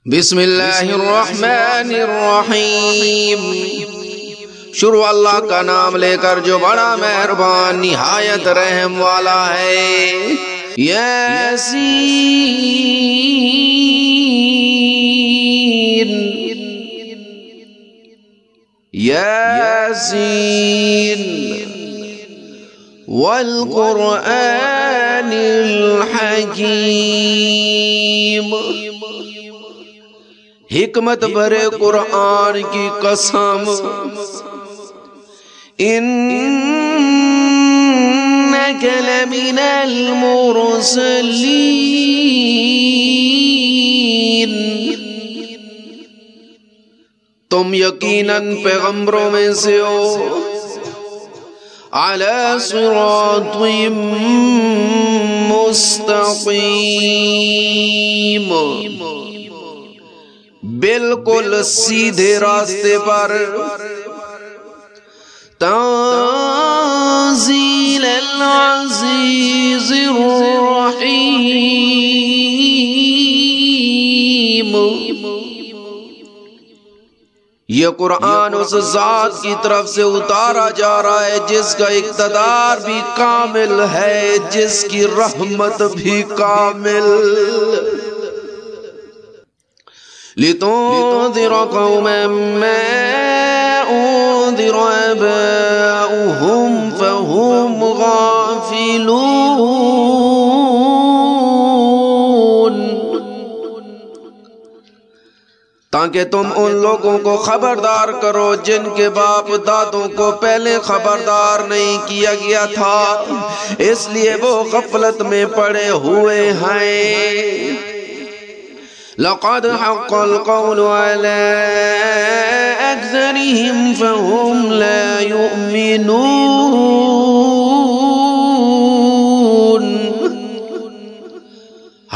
بسم اللہ الرحمن الرحیم۔ شروع اللہ کا نام لے کر جو بڑا مہربان نہایت رحم والا ہے۔ یاسین یاسین والقرآن الحکیم۔ حکمت بھرے قرآن کی قسم، انک لمن المرسلین، تم یقیناً پیغمبروں میں سے ہو، علی صراط مستقیم، بالکل سیدھے راستے پر۔ تنزیل العزیز الرحیم، یہ قرآن اس ذات کی طرف سے اتارا جا رہا ہے جس کا اقتدار بھی کامل ہے، جس کی رحمت بھی کامل۔ لِتُنذِرَ قَوْمًا مَّا أُنذِرَ آبَاؤُهُمْ فَهُمْ غَافِلُونَ، تاکہ تم ان لوگوں کو خبردار کرو جن کے باپ دادوں کو پہلے خبردار نہیں کیا گیا تھا، اس لیے وہ غفلت میں پڑے ہوئے ہیں۔ لقد حق القول على أكثرهم فهم لا يؤمنون،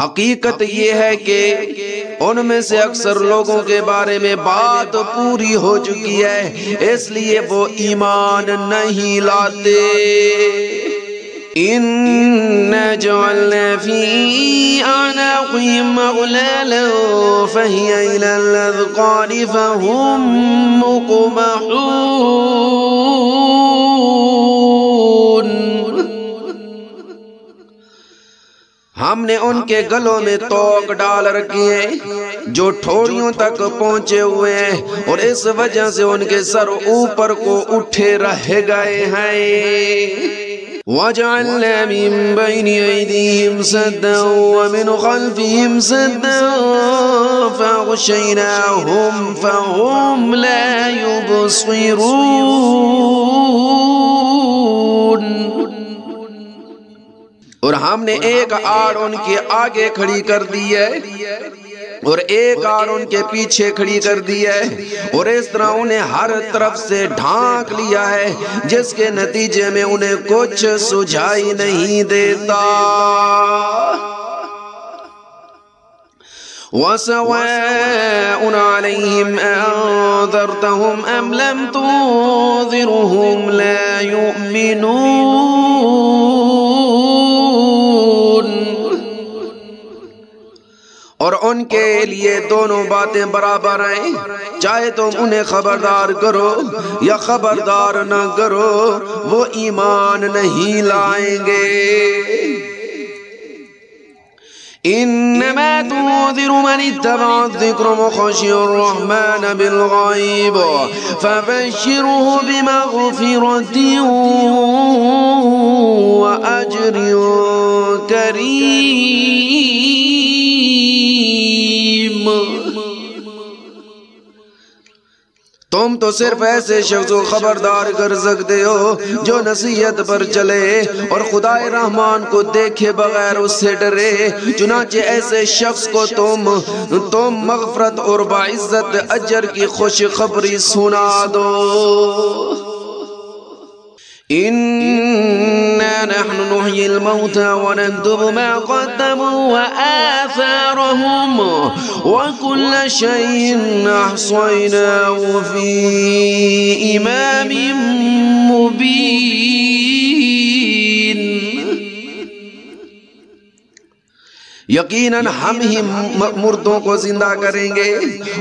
حقیقت یہ ہے کہ ان میں سے اکثر لوگوں کے بارے میں بات پوری ہو چکی ہے، اس لیے وہ ایمان نہیں لاتے۔ إِنَّا جَعَلْنَا فِي أَعْنَاقِهِمْ أَغْلَالًا فَهِيَ إِلَى الْأَذْقَانِ فَهُمْ مُقْمَحُونَ، ہم نے ان کے گلوں میں توق ڈال رکھی ہیں جو ٹھوڑیوں تک پہنچے ہوئے ہیں، اور اس وجہ سے ان کے سر اوپر کو اٹھے رہ گئے ہیں۔ وَجَعَلْنَا مِن بَيْنِ أَيْدِيهِمْ سَدًّا وَمِنْ خَلْفِهِمْ سَدًّا فَأَغْشَيْنَاهُمْ فَهُمْ لَا يُبْصِرُونَ، اور ہم نے ایک آڑ ان کے آگے کھڑی کر دی ہے اور ایک آڑ ان کے پیچھے کھڑی کر دی ہے، اور اس طرح انہیں ہر طرف سے ڈھانک لیا ہے جس کے نتیجے میں انہیں کچھ سجھائی نہیں دیتا۔ وَسَوَاءٌ عَلَيْهِمْ أَنذَرْتَهُمْ أَمْ لَمْ تُنذِرْهُمْ لَا يُؤْمِنُونَ، اور ان کے لیے دونوں باتیں برابر ہیں، چاہے تم انہیں خبردار کرو یا خبردار نہ کرو، وہ ایمان نہیں لائیں گے۔ إِنَّمَا تُنذِرُ مَنِ اتَّبَعَ الذِّكْرَ وَخَشِيَ الرَّحْمَنَ بِالْغَيْبِ فَبَشِّرْهُ بِمَغْفِرَةٍ وَأَجْرٍ كَرِيمٍ۔ تم تو صرف ایسے شخص کو خبردار کر سکتے ہو جو نصیحت پر چلے اور خدائے رحمان کو دیکھے بغیر اس سے ڈرے، چنانچہ ایسے شخص کو تم مغفرت اور باعزت اجر کی خوشخبری سنا دو۔ إِنَّا نَحْنُ نُحْيِي الْمَوْتَى وَنَكْتُبُ مَا قَدَّمُوا وَآثَارَهُمْ وَكُلَّ شَيْءٍ أَحْصَيْنَاهُ فِي إِمَامٍ مُبِينٍ۔ یقیناً ہم ہی مردوں کو زندہ کریں گے،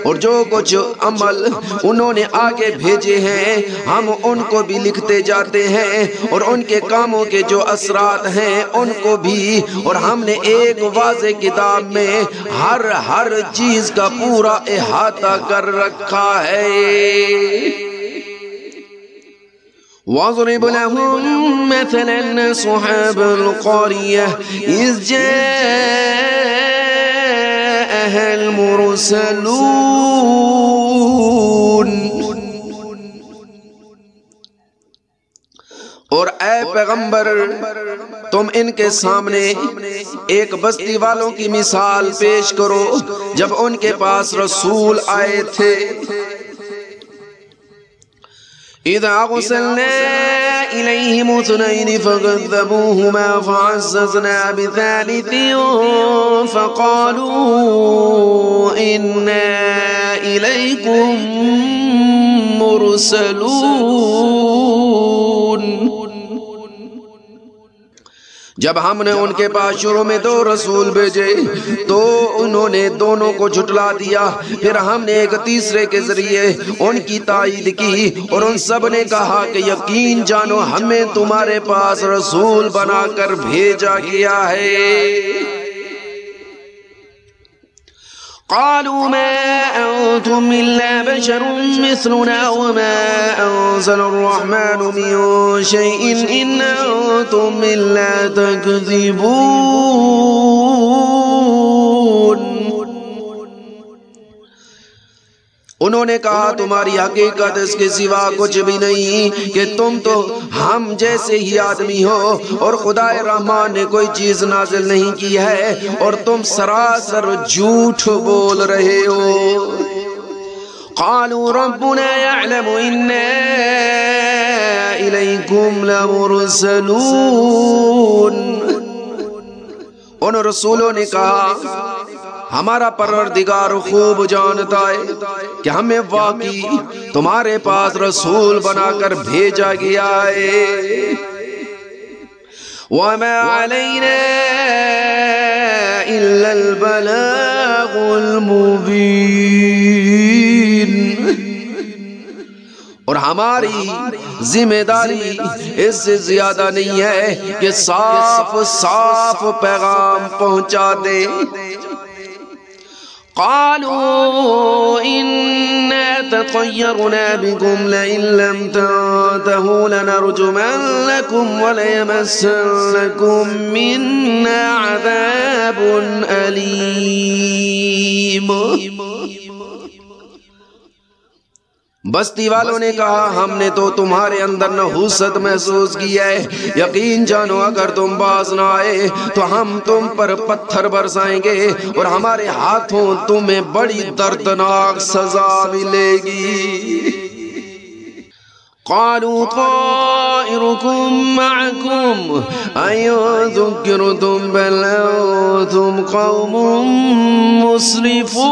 اور جو کچھ عمل انہوں نے آگے بھیجے ہیں ہم ان کو بھی لکھتے جاتے ہیں، اور ان کے کاموں کے جو اثرات ہیں ان کو بھی، اور ہم نے ایک واضح کتاب میں ہر چیز کا پورا احاطہ کر رکھا ہے۔ وَاضْرِبْ لَهُم مَّثَلًا أَصْحَابَ الْقَرْيَةِ إِذْ جَاءَهَا الْمُرْسَلُونَ۔ اور اے پیغمبر تم ان کے سامنے ایک بستی والوں کی مثال پیش کرو جب ان کے پاس رسول آئے تھے۔ اِذَا أَرْسَلْنَا إِلَيْهِمُ اثْنَيْنِ فَكَذَّبُوهُمَا فَعَزَّزْنَا بِثَالِثٍ فَقَالُوا إِنَّا إِلَيْكُمْ مُرْسَلُونَ۔ جب ہم نے ان کے پاس شروع میں 2 رسول بھیجے تو انہوں نے دونوں کو جھٹلا دیا، پھر ہم نے ایک تیسرے کے ذریعے ان کی تائید کی، اور ان سب نے کہا کہ یقین جانو ہمیں تمہارے پاس رسول بنا کر بھیجا گیا ہے۔ قالوا ما أنتم إلا بشر مثلنا وما أنزل الرحمن من شيء إن أنتم إلا تكذبون۔ انہوں نے کہا تمہاری حقیقت اس کے سوا کچھ بھی نہیں کہ تم تو ہم جیسے ہی آدمی ہو، اور خدا رحمان نے کوئی چیز نازل نہیں کی ہے اور تم سراسر جھوٹ بول رہے ہو۔ قالوا ربنا يعلم إنا إليكم لمرسلون۔ ان رسولوں نے کہا ہمارا پروردگار خوب جانتا ہے کہ ہمیں واقعی تمہارے پاس رسول بنا کر بھیجا گیا ہے۔ وَمَا عَلَيْنَا إِلَّا الْبَلَاغُ الْمُبِينُ۔ اور ہماری ذمہ داری اس سے زیادہ نہیں ہے کہ صاف صاف پیغام پہنچا دے۔ قالوا إنا تطيرنا بكم لئن لم تنتهوا لنرجمنكم وليمسنكم منا عذاب أليم۔ بستی والوں نے کہا ہم نے تو تمہارے اندر نحوست محسوس کی ہے، یقین جانو اگر تم باز نہ آئے تو ہم تم پر پتھر برسائیں گے اور ہمارے ہاتھوں تمہیں بڑی دردناک سزا ملے گی۔ قالوا طائركم معكم أَإِن ذُكِّرْتُم بَلْ أَنتُمْ قَوْمٌ مُسْرِفُونَ۔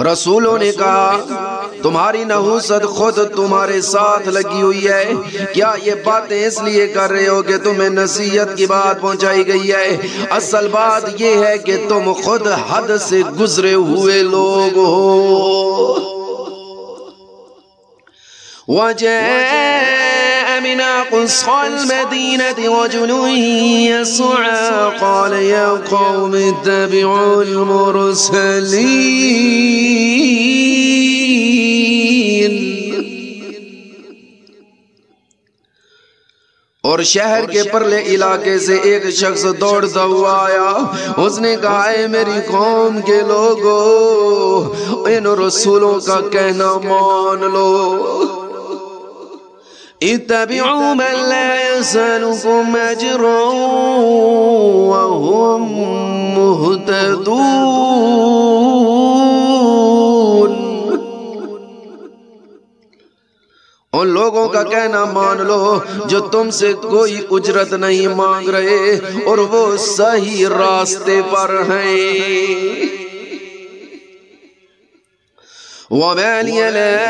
رسولوں نے کہا تمہاری نحوست خود تمہارے ساتھ لگی ہوئی ہے، کیا یہ باتیں اس لیے کر رہے ہو کہ تمہیں نصیحت کی بات پہنچائی گئی ہے؟ اصل بات یہ ہے کہ تم خود حد سے گزرے ہوئے لوگ ہو۔ وَجَاءَ مِنْ أَقْصَى الْمَدِينَةِ رَجُلٌ يَسْعَىٰ قَالَ يَا قَوْمِ اتَّبِعُوا الْمُرْسَلِينَ۔ اور شہر کے پرلے علاقے سے ایک شخص دوڑتا ہوا آیا، اس نے کہا اے میری قوم کے لوگو، ان رسولوں کا کہنا مان لو۔ اتبعوا من لا يسألكم أجرا وهم مهتدون۔ ان لوگوں کا کہنا مان لو جو تم سے کوئی اجرت نہیں مانگ رہے اور وہ صحیح راستے پر ہیں۔ وما لي لا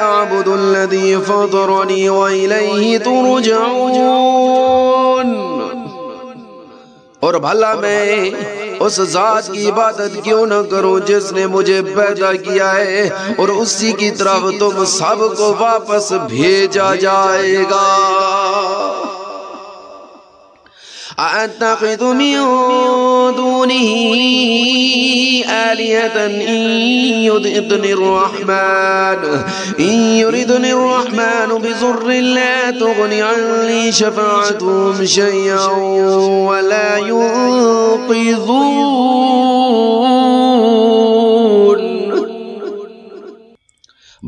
أعبد الذي فطرني وإليه ترجعون، اور بھلا میں اس ذات کی عبادت کیوں نہ کروں جس نے مجھے پیدا کیا ہے اور اسی کی طرف تم سب کو واپس بھیجا جائے گا۔ أَأَتَّخِذُ مِن دُونِهِ آلِهَةً إِن يُرِدْنِ الرَّحْمَنُ بِضُرٍّ لَّا تُغْنِ عَنِّي شَفَاعَتُهُمْ شَيْئًا وَلَا يُنقِذُونَ۔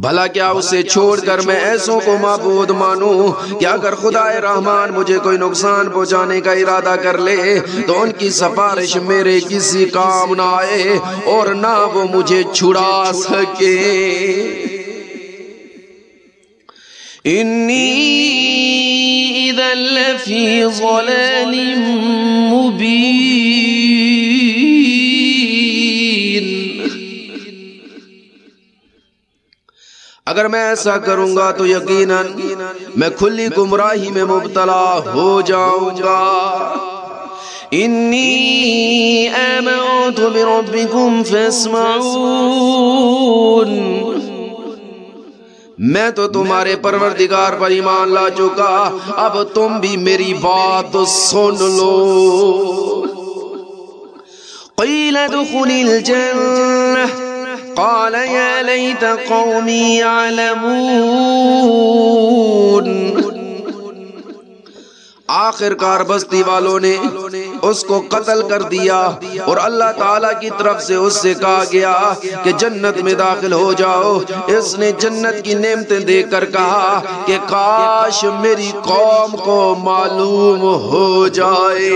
بھلا کیا اسے چھوڑ کر میں ایسوں کو معبود مانوں کہ اگر خدا رحمان مجھے کوئی نقصان پہنچانے کا ارادہ کر لے تو ان کی سفارش میرے کسی کام نہ آئے اور نہ وہ مجھے چھڑا سکے۔ انی اذا لفی ضلال مبین، اگر میں ایسا کروں گا تو یقیناً میں کھلی گمراہی میں مبتلا ہو جاؤں گا۔ انی آمنت بربکم فاسمعون، میں تو تمہارے پروردگار پر ایمان لا چکا، اب تم بھی میری بات سن لو۔ قیل ادخل الجنہ قال یا لیت قومی یعلمون، آخر کار بستی والوں نے اس کو قتل کر دیا اور اللہ تعالیٰ کی طرف سے اس سے کہا گیا کہ جنت میں داخل ہو جاؤ۔ اس نے جنت کی نعمتیں دیکھ کر کہا کہ کاش میری قوم کو معلوم ہو جائے۔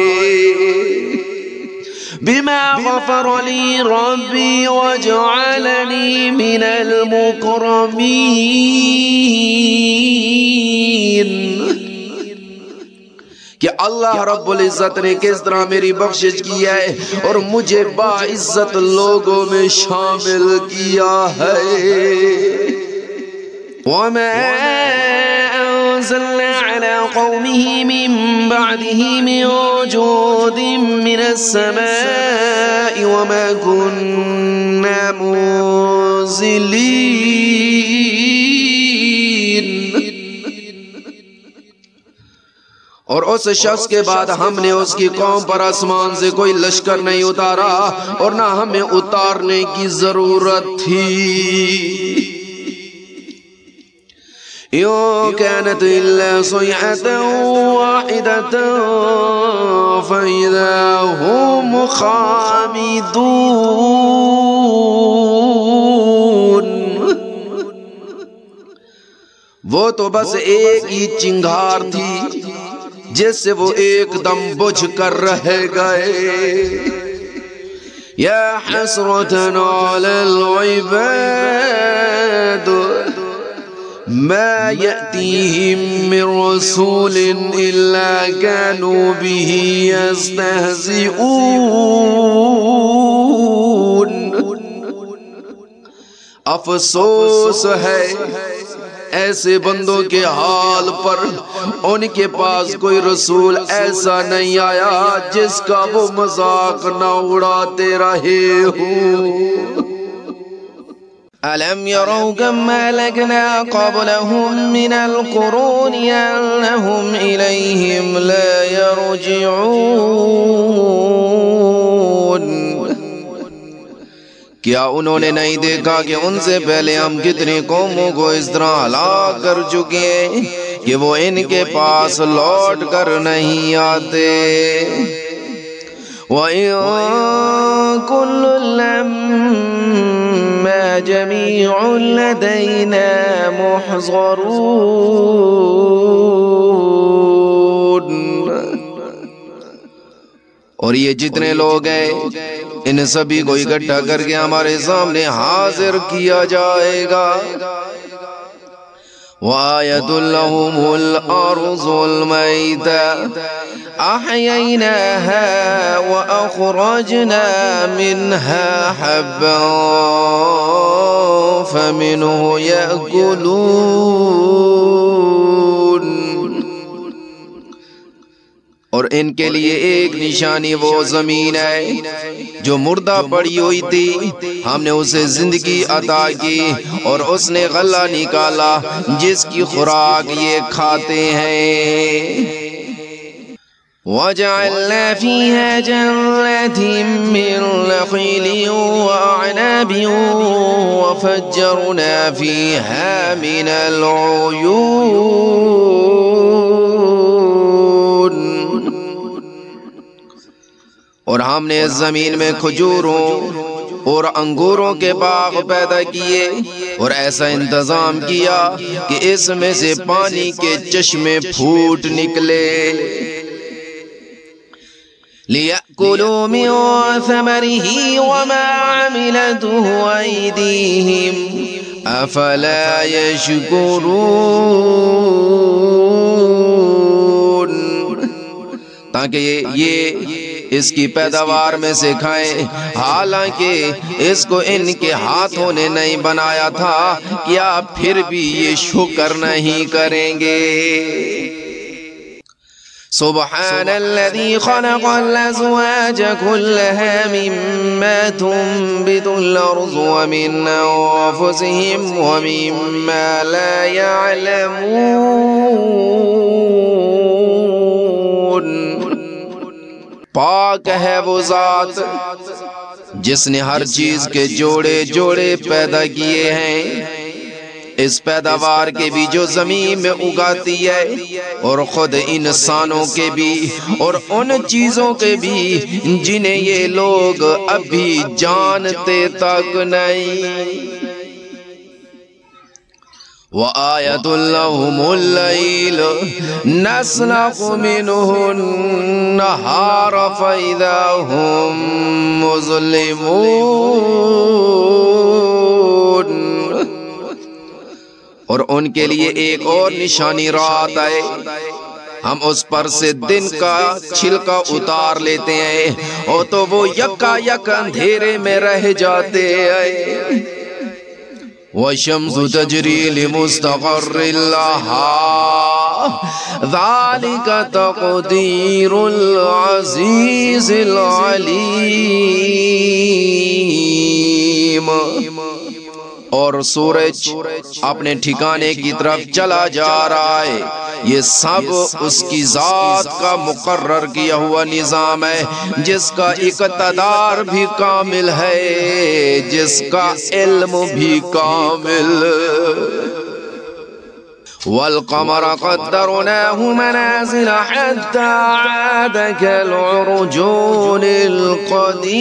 بما غفر لی ربی وجعلنی من المکرمین، کہ اللہ رب العزت نے کس طرح میری بخشش کی ہے اور مجھے باعزت لوگوں میں شامل کیا ہے۔ وما أنزلنا على قومه من بعده من جود من السماء وما كنا منزلين، اور اس شخص کے بعد ہم نے اس کی قوم پر آسمان سے کوئی لشکر نہیں اتارا اور نہ ہمیں اتارنے کی ضرورت تھی۔ إن كانت إلا صيحة واحدة فإذا هم خامدون، وہ تو بس ایک ہی چنگھار تھی جس سے وہ ایک دم بجھ کر رہ گئے۔ یا حسرة على العباد ما يأتيهم من رسول إلا كانوا به يستهزئون، افسوس ہے ایسے بندوں کے حال پر، ان کے پاس کوئی رسول ایسا نہیں آیا جس کا وہ مذاق نہ اڑاتے رہے ہوں۔ أَلَمْ يَرَوْا كَمْ أَهْلَكْنَا قَبْلَهُمْ مِنَ الْقُرُونِ أَنَّهُمْ إِلَيْهِمْ لَا يَرْجِعُونَ، کیا انہوں نے نہیں دیکھا کہ ان سے پہلے ہم کتنی قوموں کو اس طرح ہلاک کر چکے ہیں کہ وہ ان کے پاس لوٹ کر نہیں آتے۔ وَإِن كُلٌّ لَّمَّا جَمِيعٌ لَّدَيْنَا مُحْضَرُونَ، اور یہ جتنے لوگ ہیں ان سبھی کو اکٹھا کر کے ہمارے سامنے حاضر کیا جائے گا۔ وَآيَةٌ لَّهُمُ الْأَرْضُ الْمَيْتَةُ أحييناها وأخرجنا منها حبا فمنه يأكلون. اور ان کے لیے ایک نشانی وہ زمین ہے جو مردہ پڑی ہوئی تھی، ہم نے اسے زندگی عطا کی اور اس نے غلہ نکالا جس کی خوراک یہ کھاتے ہیں. وَجَعَلْنَا فِيهَا جَنَّاتٍ مِّن نَخِيلٍ وَأَعْنَابٍ وَفَجَّرْنَا فِيهَا مِنَ الْعُيُونِ. اور ہم نے اس زمین میں کھجوروں اور انگوروں کے باغ پیدا کیے اور ایسا انتظام کیا کہ اس میں سے پانی کے چشمے پھوٹ نکلے. لِيَأْكُلُوا مِن ثَمَرِهِ وَمَا عَمِلَتْهُ أَيْدِيهِمْ أَفَلَا يَشْكُرُونَ. تاکہ یہ اس کی پیداوار میں سے کھائیں، حالانکہ اس کو ان کے ہاتھوں نے نہیں بنایا تھا، کیا پھر بھی یہ شکر نہیں کریں گے؟ سبحان الذي خلق الأزواج كلها مما تنبت الأرض ومن أنفسهم ومما لا يعلمون. پاک ہے وہ ذات جس نے ہر چیز کے جوڑے جوڑے پیدا کیے ہیں، اس پیداوار کے بھی جو زمین میں اگاتی ہے اور خود انسانوں کے بھی اور ان چیزوں کے بھی جنہیں یہ لوگ ابھی جانتے تک نہیں. وَآيَةٌ لَهُمُ اللَّيْلُ نَسْلَخُ مِنْهُ النَّهَارَ فَإِذَا هُمْ مُظْلِمُونَ. اور ان کے لیے ایک اور نشانی رات ہے، ہم اس پر سے دن کا چھلکا اتار لیتے ہیں اور تو وہ یکا یک اندھیرے میں رہ جاتے ہیں. وَالشَّمْسُ تَجْرِي لِمُسْتَقَرٍّ لَهَا ذَلِكَ تَقْدِيرُ الْعَزِيزِ الْعَلِيمِ. اور سورج اپنے ٹھکانے کی طرف چلا جا رہا ہے، یہ سب اس کی ذات کا مقرر کیا ہوا نظام ہے جس کا اقتدار بھی کامل ہے، جس کا علم بھی کامل. وَالْقَمَرَ قَدَّرْنَاهُ مَنَازِلَ حَتَّى عَادَ كَالْعُرْجُونِ الْقَدِيمِ.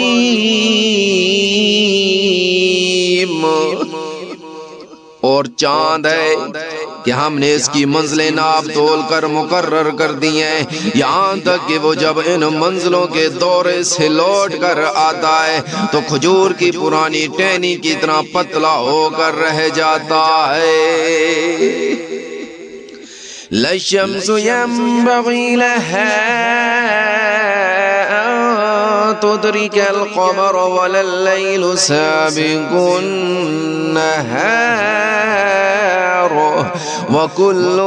اور چاند ہے کہ ہم نے اس کی منزلیں ناپ تول کر مقرر کر دی ہیں، یہاں تک کہ وہ جب ان منزلوں کے دورے سے لوٹ کر آتا ہے تو کھجور کی پرانی ٹہنی کی طرح پتلا ہو کر رہ جاتا ہے. لا الشمس ينبغي لها أن تدرك القمر ولا الليل سابق النهار وكل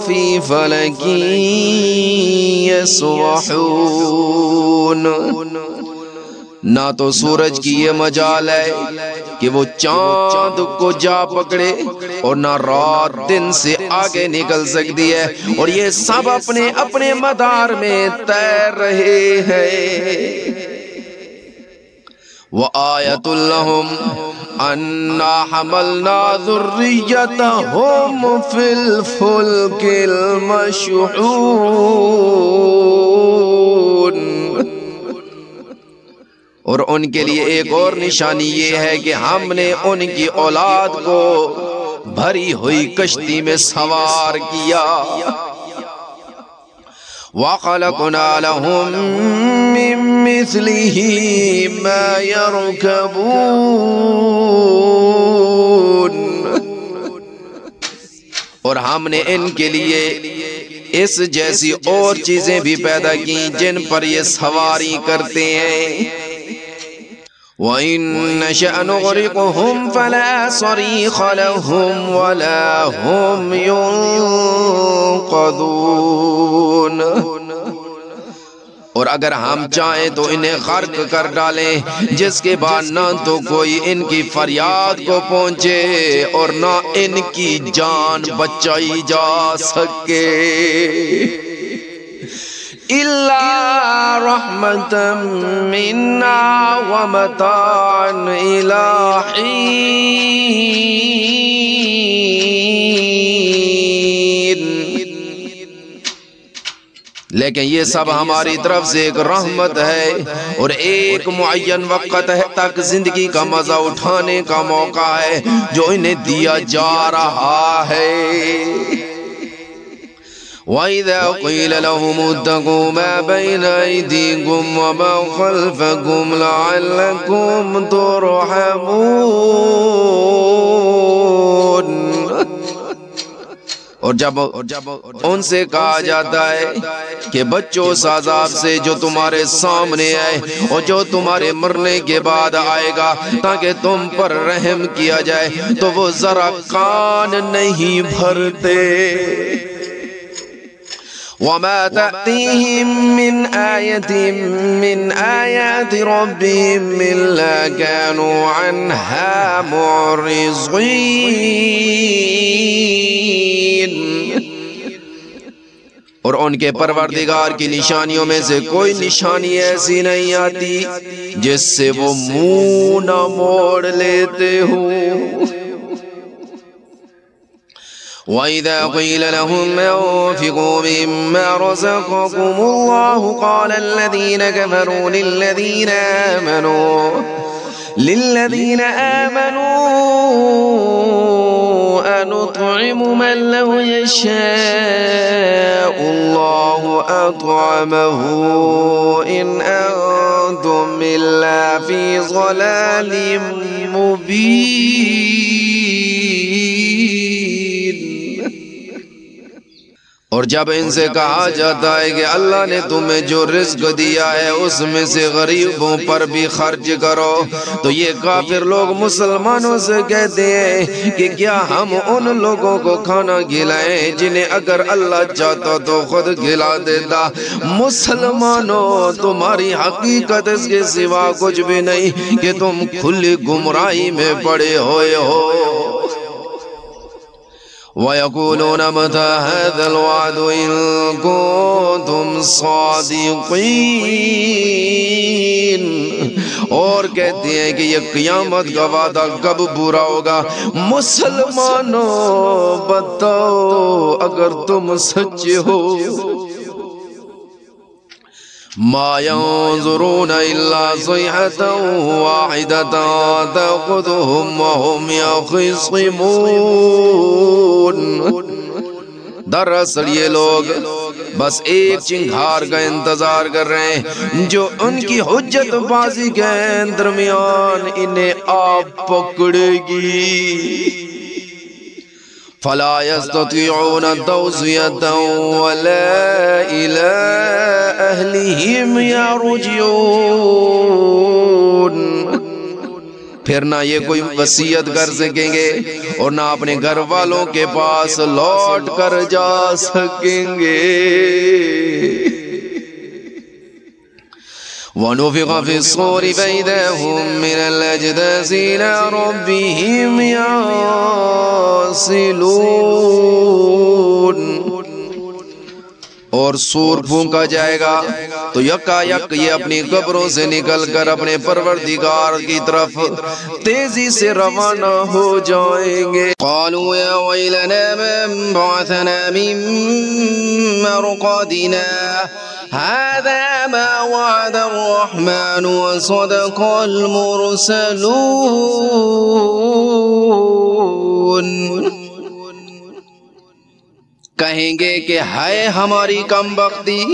في فلك يسبحون. نہ تو سورج کی یہ مجال ہے کہ وہ چاند کو جا پکڑے اور نہ رات دن سے آگے نکل سکتی ہے، اور یہ سب اپنے اپنے مدار میں تیر رہے ہیں. وَآيَةٌ لَهُمْ أَنَّا حَمَلْنَا ذُرِّيَّتَهُمْ فِي الْفُلْكِ الْمَشْحُونِ. اور ان کے لیے ایک اور نشانی یہ ہے کہ ہم نے ان کی اولاد کو بھری ہوئی کشتی میں سوار کیا. وَخَلَقْنَا لَهُم مِّن مِّثْلِهِ مَا يَرْكَبُونَ. اور ہم نے ان کے لیے اس جیسی اور چیزیں بھی پیدا کی جن پر یہ سواری کرتے ہیں۔ وَإِن نَّشَأْ نُغْرِقْهُمْ فَلَا صَرِيخَ لَهُمْ وَلَا هُمْ يُنقَذُونَ۔ اور اگر ہم چاہیں تو انہیں غرق کر ڈالیں، جس کے بعد نہ تو کوئی ان کی فریاد کو پہنچے اور نہ ان کی جان بچائی جا سکے۔ إِلَّا رَحْمَةً مِّنَّا وَمَتَاعًا إِلَىٰ حِينٍ۔ لیکن یہ سب ہماری طرف سے ایک رحمت ہے اور ایک معین وقت تک زندگی کا مزہ اٹھانے کا موقع ہے جو انہیں دیا جا رہا ہے۔ وَإِذَا قِيلَ لَهُمُ اتَّقُوا مَا بَيْنَ أَيْدِيكُمْ وَمَا خَلْفَكُمْ لَعَلَّكُمْ تُرْحَمُونَ۔ اور جب ان سے کہا جاتا ہے کہ بچوں اس عذاب سے جو تمہارے سامنے ہے اور جو تمہارے مرنے کے بعد آئے گا تاکہ تم پر رحم کیا جائے، تو وہ ذرا کان نہیں بھرتے۔ وَمَا تَأْتِيهِم مِّنْ آيَةٍ مِّنْ آيَاتِ رَبِّهِمْ إِلَّا كَانُوا عَنْهَا مُعْرِضِينَ۔ اور ان کے پروردگار کی نشانیوں میں سے کوئی نشانی ایسی نہیں آتی جس سے وہ منہ نہ موڑ لیتے ہوں۔ وَإِذَا قِيلَ لَهُمْ أَنفِقُوا مِمَّا رَزَقَكُمُ اللَّهُ قَالَ الَّذِينَ كَفَرُوا لِلَّذِينَ آمَنُوا أَنُطْعِمُ مَن لَّوْ يَشَاءُ اللَّهُ أَطْعَمَهُ إِنْ أَنتُمْ إِلَّا فِي ضَلَالٍ مُّبِينٍ۔ اور جب ان سے کہا جاتا ہے کہ اللہ نے تمہیں جو رزق دیا ہے اس میں سے غریبوں پر بھی خرچ کرو، تو یہ کافر لوگ مسلمانوں سے کہتے ہیں کہ کیا ہم ان لوگوں کو کھانا کھلائیں جنہیں اگر اللہ چاہتا تو خود کھلا دیتا۔ مسلمانوں، تمہاری حقیقت اس کے سوا کچھ بھی نہیں کہ تم کھلی گمراہی میں پڑے ہوئے ہو۔ وَيَقُولُونَ مَتَىٰ هَٰذَا الْوَعْدُ إِن كُنتُمْ صَادِقِينَ۔ اور کہتے ہیں کہ یہ قیامت کا وعدہ کب پورا ہوگا؟ مسلمانوں بتاؤ اگر تم سچے ہو۔ مَا يَنظُرُونَ إِلَّا صَيْحَةً وَاحِدَةً تَأْخُذُهُمْ وَهُمْ يَخِصِّمُونَ۔ دراصل یہ لوگ بس ایک چنگھار کا انتظار کر رہے ہیں جو ان کی حجت بازی کے درمیان انہیں آ پکڑے گی۔ فَلَا يَسْتَطِيعُونَ تَوْصِيَةً وَلَا إِلَىٰ أَهْلِهِمْ يَرْجِعُونَ۔ پھر نہ یہ کوئی وصیت کر سکیں گے اور نہ اپنے گھر والوں کے پاس لوٹ کر جا سکیں گے۔ وَنُفِخَ فِي الصُّورِ فَإِذَا هُم مِّنَ الْأَجْدَاثِ إِلَىٰ رَبِّهِمْ يَنسِلُونَ۔ اور سور پھونکا جائے گا تو یکا یک یہ اپنی قبروں سے نکل کر اپنے پروردگار کی طرف تیزی سے روانہ ہو جائیں گے۔ قالوا یا ویلنا من بعثنا من مرقدنا هذا ما وعد الرحمن وصدق المرسلون۔ کہیں گے کہ ہے ہماری کم بختی،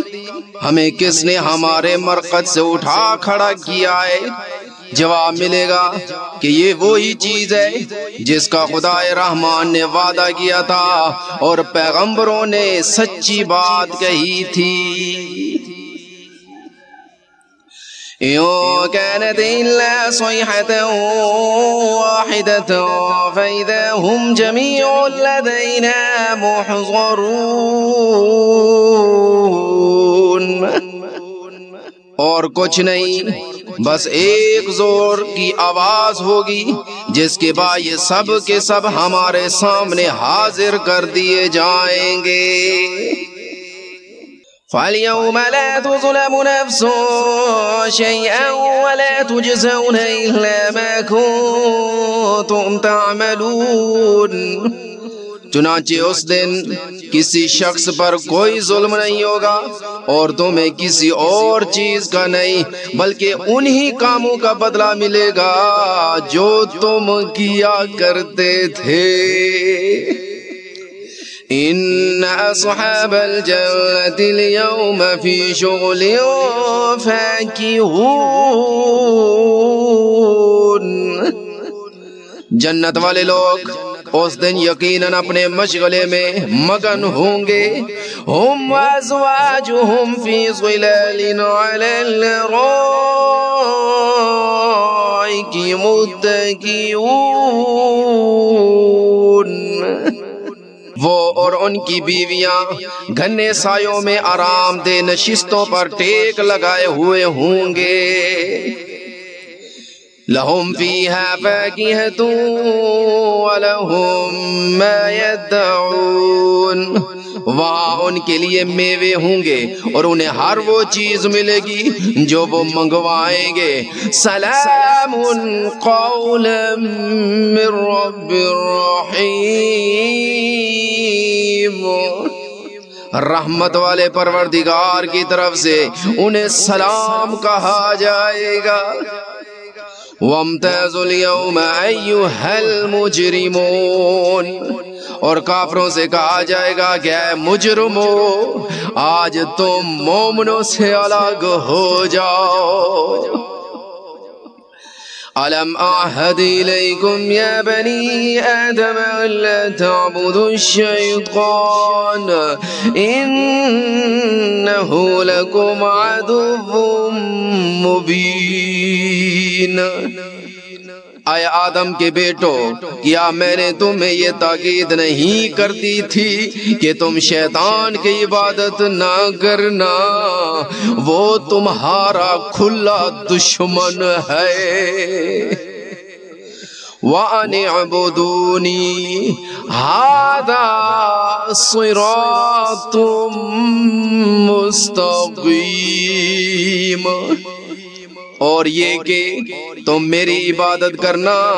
ہمیں کس نے ہمارے مرقد سے اٹھا کھڑا کیا ہے؟ جواب ملے گا کہ یہ وہی چیز ہے جس کا خدا رحمان نے وعدہ کیا تھا اور پیغمبروں نے سچی بات کہی تھی۔ إن كانت إلا صيحة واحدة فإذا هم جميع لدينا محضرون۔ اور کچھ نہیں، بس ایک زور کی آواز ہوگی جس کے بعد یہ سب کے سب ہمارے سامنے حاضر کر دیے جائیں گے۔ فَالْيَوْمَ لَا تُظْلَمُ نَفْسٌ شَيْئًا وَلَا تُجْزَوْنَ إِلَّا مَا كُنتُمْ تَعْمَلُونَ۔ چنانچہ اس دن کسی شخص پر کوئی ظلم نہیں ہوگا اور تمہیں کسی اور چیز کا نہیں بلکہ انہی کاموں کا بدلہ ملے گا جو تم کیا کرتے تھے۔ إن أصحاب الجنة اليوم في شغل فاكهون۔ جنت والے لوگ اس دن یقیناً اپنے مشغلے میں مگن ہوں گے۔ ہم وازواجہم فی ظلال علی الارائک متکئون۔ وہ اور ان کی بیویاں گھنے سایوں میں آرام دہ نشستوں پر ٹیک لگائے ہوئے ہوں گے۔ لَهُمْ فِيهَا فَاكِهَةٌ وَلَهُمْ مَا يَدَّعُونَ۔ وہاں ان کے لیے میوے ہوں گے اور انہیں ہر وہ چیز ملے گی جو وہ منگوائیں گے۔ سلام قولا من رب الرحیم۔ رحمت والے پروردگار کی طرف سے انہیں سلام کہا جائے گا۔ وَامْتَازُوا الْيَوْمَ أَيُّهَا الْمُجْرِمُونَ۔ اور کافروں سے کہا جائے گا کہ اے مجرمو، آج تم مومنوں سے الگ ہو جاؤ۔ أَلَمْ أَعْهَدْ إِلَيْكُمْ يَا بَنِي آدَمَ أَلَّا تَعْبُدُوا الشَّيْطَانَ إِنَّهُ لَكُمْ عَدُوٌّ مُبِينٌ۔ اے آدم کے بیٹو، کیا میں نے تمہیں یہ تاکید نہیں کرتی تھی کہ تم شیطان کی عبادت نہ کرنا، وہ تمہارا کھلا دشمن ہے۔ وَأَنِ اعْبُدُونِي هَذَا صِرَاطٌ مُسْتَقِيمٌ۔ اور یہ کہ تم میری عبادت کرنا،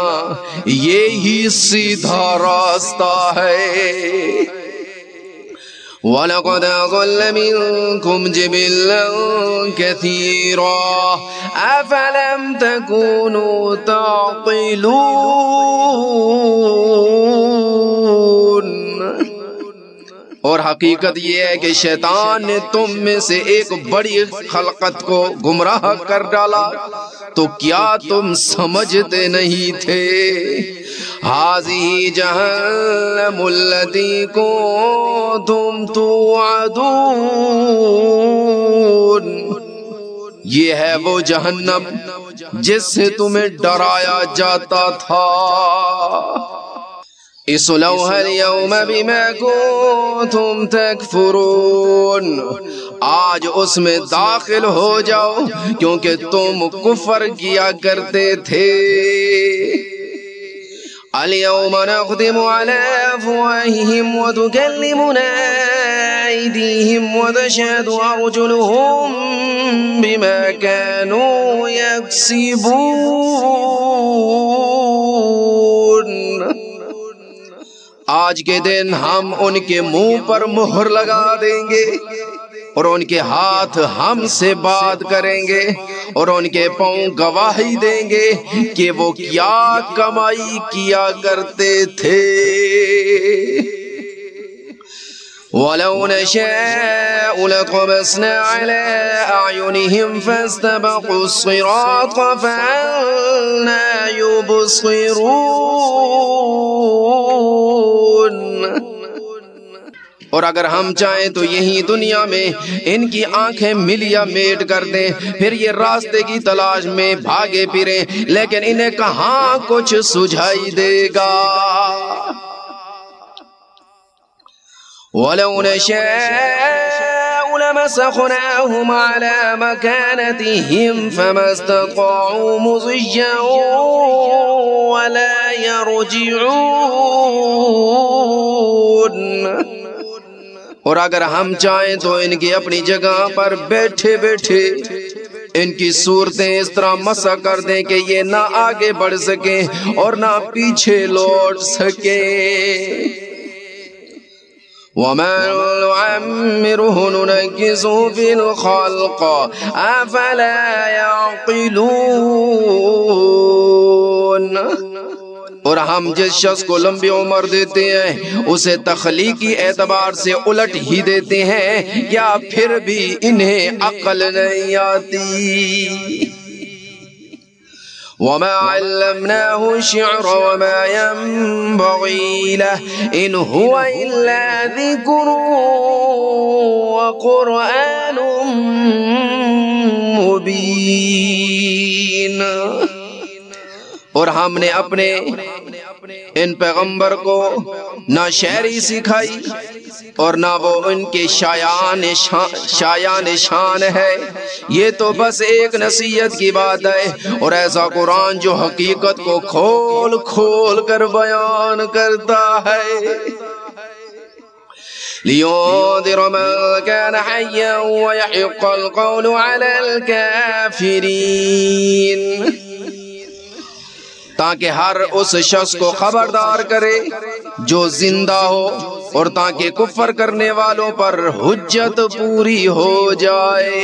یہی سیدھا راستہ ہے۔ وَلَقَدْ أَضَلَّ مِنكُمْ جِبِلًّا كَثِيرًا أَفَلَمْ تَكُونُوا تَعْقِلُونَ۔ اور حقیقت یہ ہے کہ شیطان نے تم میں سے ایک بڑی خلقت کو گمراہ کر ڈالا، تو کیا تم سمجھتے نہیں تھے؟ هَذِهِ جَهَنَّمُ الَّتِي كُنتُمْ تُوعَدُونَ۔ یہ ہے وہ جہنم جس سے تمہیں ڈرایا جاتا تھا۔ اصلوها اليوم بما كنتم تكفرون۔ آج اس میں داخل ہو جاؤ کیونکہ تم کفر کیا کرتے تھے۔ اليوم نختم على أفواههم وتكلمنا أيديهم وتشهد أرجلهم بما كانوا يكسبون۔ آج کے دن ہم ان کے منہ پر مہر لگا دیں گے اور ان کے ہاتھ ہم سے بات کریں گے اور ان کے پاؤں گواہی دیں گے کہ وہ کیا کمائی کیا کرتے تھے۔ وَلَوْ نَشَاءُ لَطَمَسْنَا عَلَىٰ أَعْيُنِهِمْ فَاسْتَبَقُوا الصِّرَاطَ فَأَنَّىٰ يُبْصِرُونَ۔ اور اگر ہم چاہیں تو یہی دنیا میں ان کی آنکھیں ملیا میٹ کر دیں، پھر یہ راستے کی تلاش میں بھاگے پھریں، لیکن انہیں کہاں کچھ سجھائی دے گا۔ وَلَوْ نَشَاءُ لَمَسَخْنَاهُمْ عَلَىٰ مَكَانَتِهِمْ فَمَا اسْتَطَاعُوا مُضِيًّا وَلَا يَرْجِعُونَ۔ اور اگر ہم چاہیں تو ان کی اپنی جگہ پر بیٹھے بیٹھے ان کی صورتیں اس طرح مسح کر دیں کہ یہ نہ آگے بڑھ سکیں اور نہ پیچھے لوٹ سکیں۔ وَمَا نُعَمِّرْهُ نُنَكِّسْهُ فِي الْخَلْقِ أَفَلَا يَعْقِلُونَ۔ اور ہم جس شخص کو لمبی عمر دیتے ہیں اسے تخلیقی اعتبار سے الٹ ہی دیتے ہیں، یا پھر بھی انہیں عقل نہیں آتی۔ وَمَا عَلَّمْنَاهُ الشِّعْرَ وَمَا يَنبَغِي لَهُ إِنْ هُوَ إِلَّا ذِكْرٌ وَقُرْآنٌ مُبِينٌ۔ اور ہم نے اپنے ان پیغمبر کو نہ شاعری سکھائی اور نہ وہ ان کے شایان شان ہے، یہ تو بس ایک نصیحت کی بات ہے، اور ایسا قرآن جو حقیقت کو کھول کھول کر بیان کرتا ہے۔ لِيُنذِرَ مَن كَانَ حَيًّا وَيَحِقَّ الْقَوْلُ عَلَى الْكَافِرِينَ، تاکہ ہر اس شخص کو خبردار کرے جو زندہ ہو، اور تاکہ کفر کرنے والوں پر حجت پوری ہو جائے۔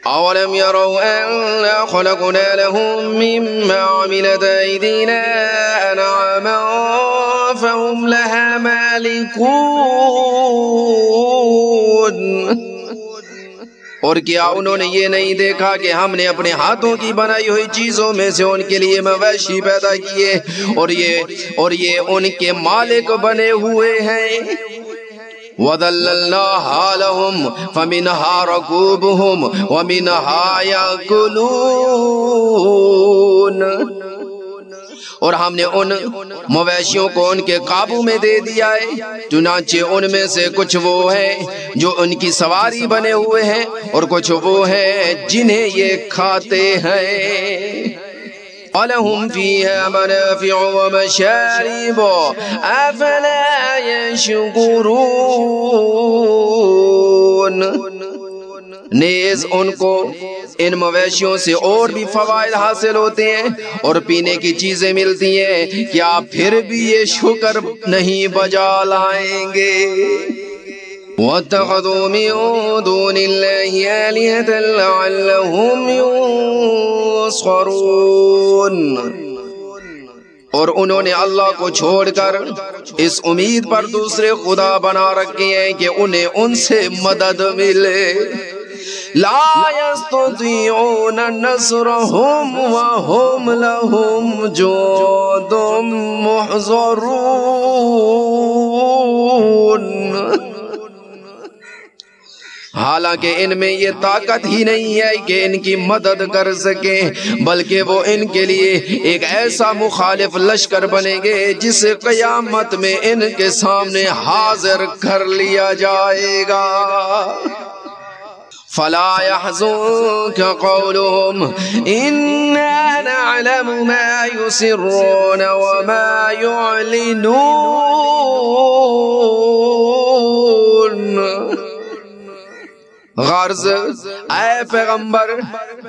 أَوَلَمْ يَرَوْا أَنَّا خَلَقْنَا لَهُم مِّمَّا عَمِلَتْ أَيْدِينَا أَنْعَامًا فَهُمْ لَهَا مَالِكُونَ۔ اور کیا انہوں نے یہ نہیں دیکھا کہ ہم نے اپنے ہاتھوں کی بنائی ہوئی چیزوں میں سے ان کے لیے مویشی پیدا کیے، اور یہ ان کے مالک بنے ہوئے ہیں۔ وَذَلَّلْنَاهَا لَهُمْ فَمِنْهَا رَكُوبُهُمْ وَمِنْهَا يَأْكُلُونَ۔ اور ہم نے ان مویشیوں کو ان کے قابو میں دے دیا ہے، چنانچہ ان میں سے کچھ وہ ہیں جو ان کی سواری بنے ہوئے ہیں، اور کچھ وہ ہیں جنہیں یہ کھاتے ہیں۔ وَلَهُمْ فِيهَا مَنَافِعُ وَمَشَارِبُ أَفَلَا يَشْكُرُونَ۔ نیز ان کو ان مویشیوں سے اور بھی فوائد حاصل ہوتے ہیں اور پینے کی چیزیں ملتی ہیں، کیا پھر بھی یہ شکر نہیں بجا لائیں گے؟ وَاتَّخَذُوا مِن دُونِ اللَّهِ آلِهَةً لَعَلَّهُمْ يُنصَرُونَ۔ اور انہوں نے اللہ کو چھوڑ کر اس امید پر دوسرے خدا بنا رکھے ہیں کہ انہیں ان سے مدد ملے۔ لا يستطيعون نصرهم وهم لهم جند محضرون۔ حالانکہ ان میں یہ طاقت ہی نہیں ہے کہ ان کی مدد کر سکیں، بلکہ وہ ان کے لیے ایک ایسا مخالف لشکر بنیں گے جسے قیامت میں ان کے سامنے حاضر کر لیا جائے گا۔ فَلَا يَحْزُنكَ قَوْلُهُمْ إِنَّا نَعْلَمُ مَا يُسِرُّونَ وَمَا يُعْلِنُونَ۔ غرض اے پیغمبر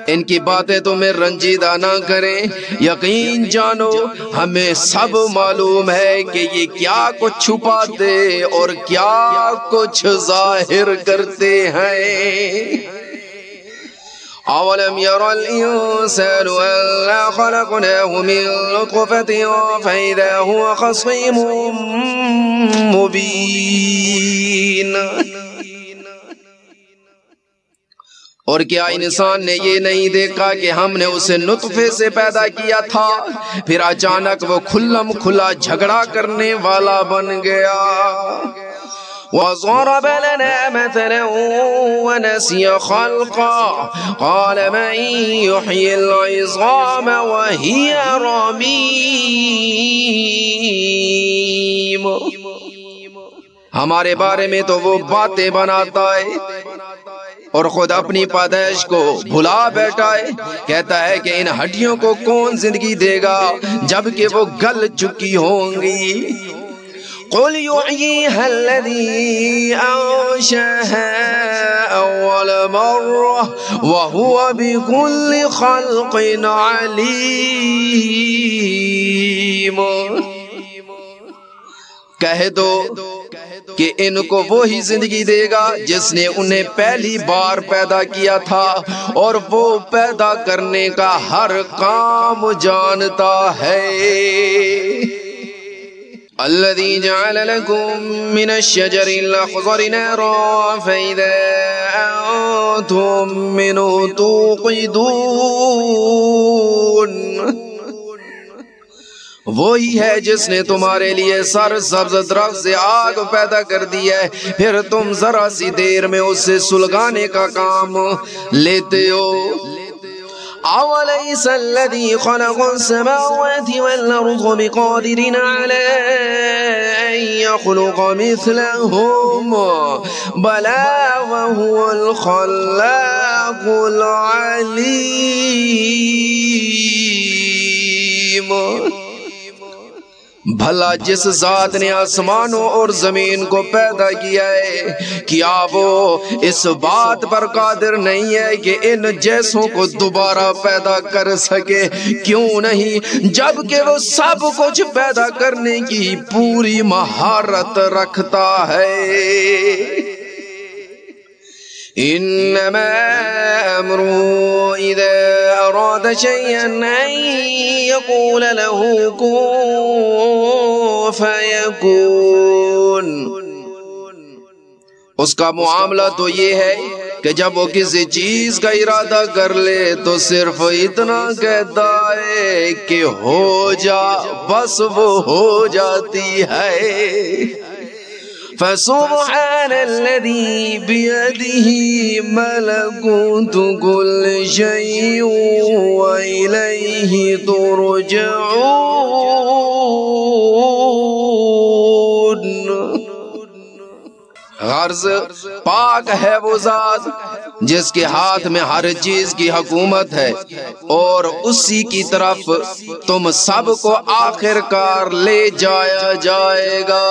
ان کی باتیں تمہیں رنجیدہ نہ کریں، یقین جانو ہمیں سب معلوم ہے کہ یہ کیا کچھ چھپاتے اور کیا کچھ ظاہر کرتے ہیں۔ أولم ير الإنسان أنا خلقناه من نطفة فإذا هو خصيم مبين. اور کیا انسان نے یہ نہیں دیکھا کہ ہم نے اسے نطفے سے پیدا کیا تھا، پھر اچانک وہ کھلم کھلا جھگڑا کرنے والا بن گیا. وضرب لنا مثلا ونسي خلقا قال من يحيي العظام وهي رميم. ہمارے بارے میں تو وہ باتیں بناتا ہے اور خود اپنی پیدائش کو بھلا بیٹھا ہے. کہتا ہے کہ ان ہڈیوں کو کون زندگی دے گا جبکہ وہ گل چکی ہوں گی. قل يحييها الذي أنشأها أول مرة وهو بكل خلق عليم. کہہ دو کہ ان کو وہی زندگی دے گا جس نے انہیں پہلی بار پیدا کیا تھا اور وہ پیدا کرنے کا ہر کام جانتا ہے. الذي جعل لكم من الشجر الأخضر نارا فإذا أنتم منه توقدون. وہی ہے جس نے تمہارے لیے سرسبز درخت سے آگ پیدا کر دی ہے، پھر تم ذرا سی دیر میں اسے سلگانے کا کام لیتے ہو. أوليس الذي خلق السماوات والأرض بقادر على أن يخلق مثلهم بلى وهو الخلاق العليم. بھلا جس ذات نے آسمانوں اور زمین کو پیدا کیا ہے، کیا وہ اس بات پر قادر نہیں ہے کہ ان جیسوں کو دوبارہ پیدا کر سکے؟ کیوں نہیں، جبکہ وہ سب کچھ پیدا کرنے کی پوری مہارت رکھتا ہے. انما امره اذا اراد شيئا ان يقول له كن فيكون. اس کا معاملہ تو یہ ہے کہ جب وہ کسی چیز کا ارادہ کر لے تو صرف اتنا کہتا ہے کہ ہو جا، بس وہ ہو جاتی ہے. فسبحان الذي بيده ملكوت كل شيء وإليه ترجعون. غرض پاک ہے وہ ذات جس کے ہاتھ میں ہر چیز کی حکومت ہے اور اسی کی طرف تم سب کو آخر کار لے جایا جائے گا.